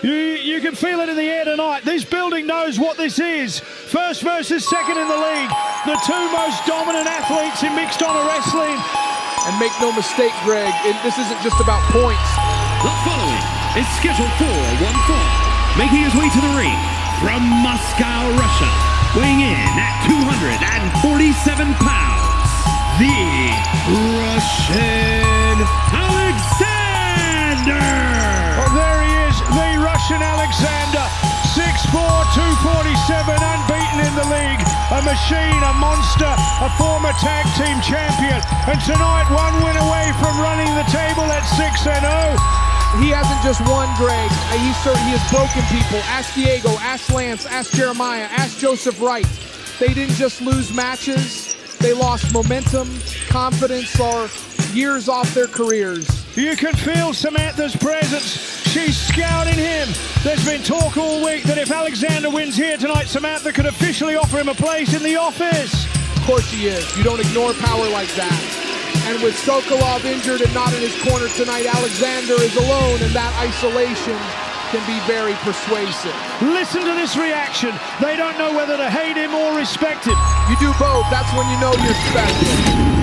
You can feel it in the air tonight. This building knows what this is. First versus second in the league. The two most dominant athletes in mixed honor wrestling. And make no mistake, Greg, this isn't just about points. The following is scheduled for one fall. Making his way to the ring from Moscow, Russia. Weighing in at 247 pounds. The Russian Aleksandr. There he is, the Russian Aleksandr, 6'4", 247, unbeaten in the league, a machine, a monster, a former tag team champion, and tonight one win away from running the table at 6-0. He hasn't just won, Greg. He has broken people. Ask Diego, ask Lance, ask Jeremiah, ask Joseph Wright. They didn't just lose matches, they lost momentum, confidence, or years off their careers. You can feel Samantha's presence. She's scouting him. There's been talk all week that if Aleksandr wins here tonight, Samantha could officially offer him a place in the office. Of course she is. You don't ignore power like that. And with Sokolov injured and not in his corner tonight, Aleksandr is alone, and that isolation can be very persuasive. Listen to this reaction. They don't know whether to hate him or respect him. You do both. That's when you know you're special.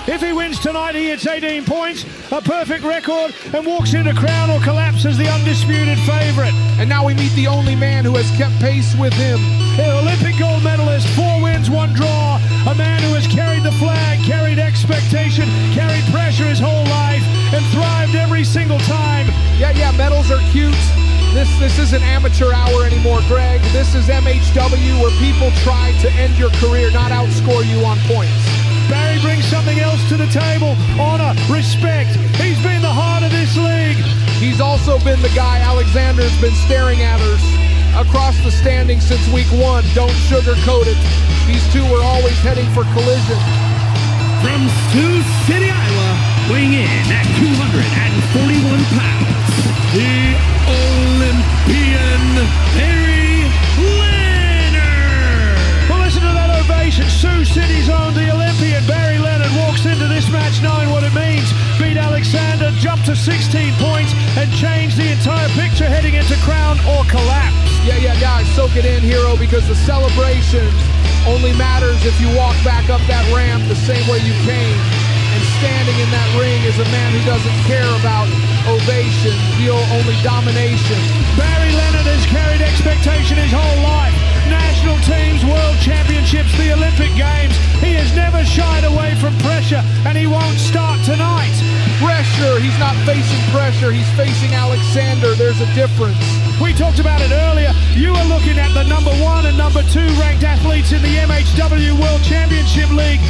If he wins tonight, he hits 18 points, a perfect record, and walks into crown or collapse as the undisputed favorite. And now we meet the only man who has kept pace with him. An Olympic gold medalist, 4 wins, 1 draw, a man who has carried the flag, carried expectation, carried pressure his whole life, and thrived every single time. Yeah, medals are cute. This isn't amateur hour anymore, Greg. This is MHW, where people try to end your career, not outscore you on points. Barry brings something else to the table. Honor, respect. He's been the heart of this league. He's also been the guy Aleksandr's been staring at us across the standings since week 1. Don't sugarcoat it. These two were always heading for collision. From Sioux City, Iowa, weighing in at 241 pounds, the Olympian Barry Leonard. Well, listen to that ovation. Sioux City's own, the Olympian Barry Leonard, walks into this match knowing what it means. Beat Aleksandr, jump to 16 points, and change the entire picture heading into crown or collapse. Yeah, soak it in, hero, because the celebration only matters if you walk back up that ramp the same way you came. And standing in that ring is a man who doesn't care about ovation, only domination. Barry Leonard has carried expectation his whole life. National teams, world championships, the Olympic Games. He has never shied away from pressure, and he won't start tonight. Pressure, he's not facing pressure, he's facing Aleksandr. There's a difference. We talked about it earlier. You are looking at the number 1 and number 2 ranked athletes in the MHW World Championship League.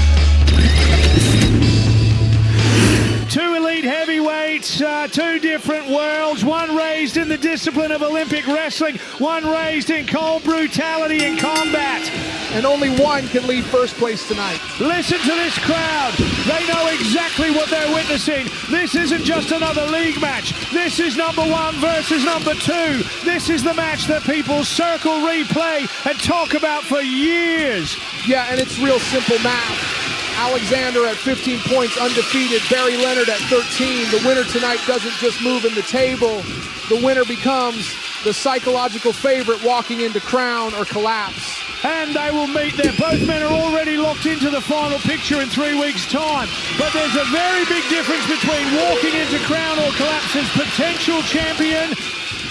2 elite heavyweights, 2 different worlds, one raised in the discipline of Olympic wrestling, one raised in cold brutality and combat. And only one can lead first place tonight. Listen to this crowd. They know exactly what they're witnessing. This isn't just another league match. This is number 1 versus number 2. This is the match that people circle, replay, and talk about for years. Yeah, and it's real simple math. Aleksandr at 15 points, undefeated. Barry Leonard at 13. The winner tonight doesn't just move in the table. The winner becomes the psychological favorite walking into crown or collapse. And they will meet there. Both men are already locked into the final picture in 3 weeks' time. But there's a very big difference between walking into crown or collapse as potential champion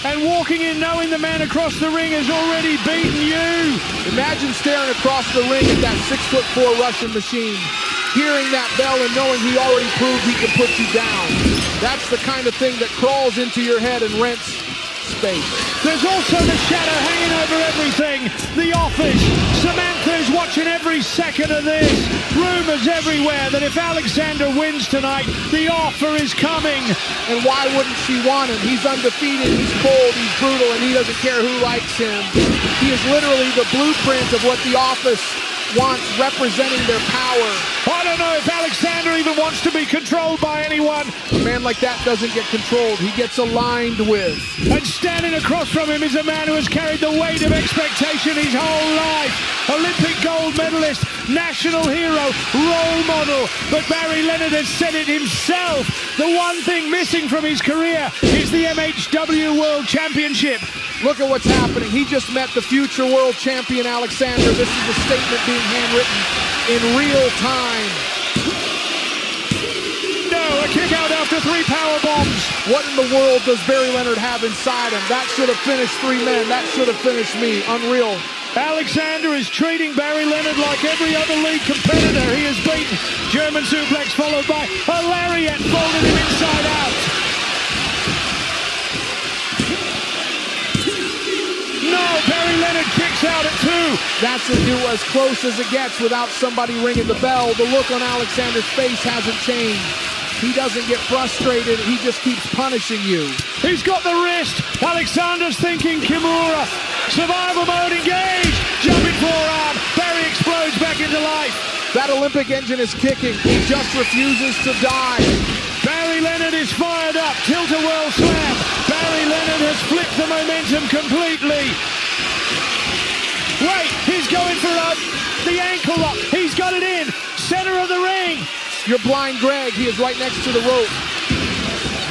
and walking in knowing the man across the ring has already beaten you. Imagine staring across the ring at that 6'4" Russian machine, hearing that bell and knowing he already proved he can put you down. That's the kind of thing that crawls into your head and rents space. There's also the shadow hanging over everything. The office. Samantha's watching every second of this. Rumors everywhere that if Aleksandr wins tonight, the offer is coming. And why wouldn't she want him? He's undefeated, he's bold, he's brutal, and he doesn't care who likes him. He is literally the blueprint of what the office wants, representing their power. I don't know if Aleksandr even wants to be controlled by anyone. A man like that doesn't get controlled. He gets aligned with. And standing across from him is a man who has carried the weight of expectation his whole life. Olympic gold medalist, national hero, role model. But Barry Leonard has said it himself. The one thing missing from his career is the MHW World Championship. Look at what's happening. He just met the future world champion, Aleksandr. This is a statement being handwritten in real time. No, a kick out after 3 power bombs. What in the world does Barry Leonard have inside him? That should have finished 3 men. That should have finished me. Unreal. Aleksandr is treating Barry Leonard like every other league competitor. He has beaten German suplex followed by a lariat, folded him inside out. No, Barry Leonard kicks out at 2. That's as close as it gets without somebody ringing the bell. The look on Aleksandr's face hasn't changed. He doesn't get frustrated. He just keeps punishing you. He's got the wrist. Aleksandr's thinking Kimura. Survival mode engaged. Jumping forearm. Barry explodes back into life. That Olympic engine is kicking. He just refuses to die. Barry Leonard is fired up. Tilt-a-whirl slam. Barry Leonard has flipped the momentum completely. Wait, he's going for the ankle lock. He's got it in. Center of the ring. You're blind, Greg. He is right next to the rope.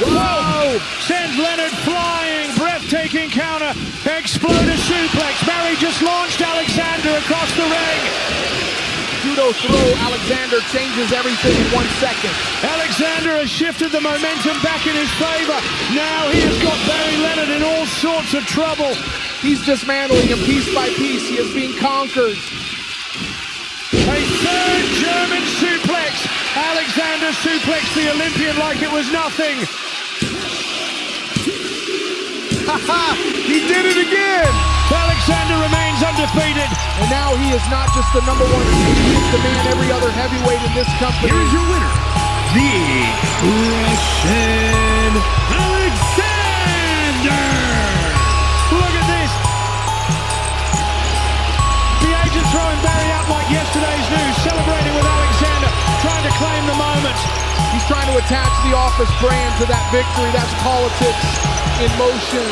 Whoa! Sends Leonard flying. Breathtaking counter. Exploder suplex. Barry just launched Aleksandr across the ring. Judo throw. Aleksandr changes everything in 1 second. Aleksandr has shifted the momentum back in his favor. Now he has got Barry Leonard in all sorts of trouble. He's dismantling him piece by piece. He is being conquered. A 3rd German suplex. Aleksandr suplexed the Olympian like it was nothing. He did it again. Aleksandr remains undefeated. And now he is not just the #1 seed. He is the man every other heavyweight in this company. Here's your winner, the Russian Aleksandr. Look at this. The agent throwing Barry out like yesterday's news, celebrating with Aleksandr, trying to claim the moment. He's trying to attach the Office brand to that victory. That's politics in motion.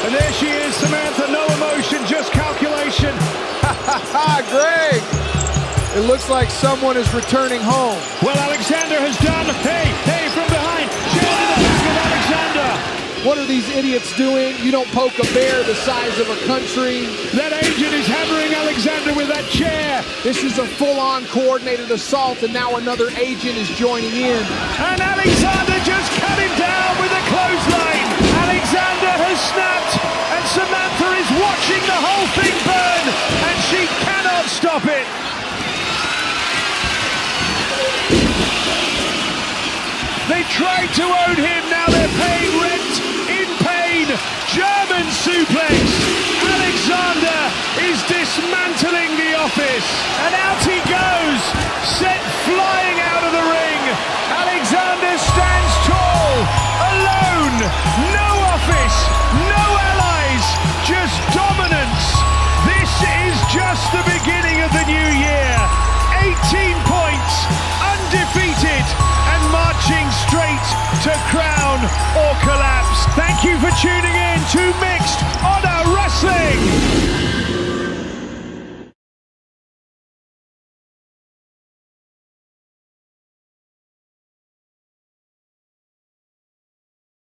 And there she is, Samantha. No emotion, just calculation. Greg! It looks like someone is returning home. Well, Aleksandr has done. Hey, from behind. Chair to the back of Aleksandr. What are these idiots doing? You don't poke a bear the size of a country. That agent is hammering Aleksandr with that chair. This is a full-on coordinated assault, and now another agent is joining in. And Aleksandr just cut him down with a clothesline. Aleksandr has snapped, and Samantha is watching the whole thing burn, and she cannot stop it. They tried to own him, now they're paying rent in pain. German suplex. Aleksandr is dismantling the Office. And out he goes, sent flying out of the ring. Aleksandr stands tall, alone, no Office, no allies, just dominance. This is just the beginning of the new year. 18 points, undefeated, and marching straight to crown or collapse. Thank you for tuning in to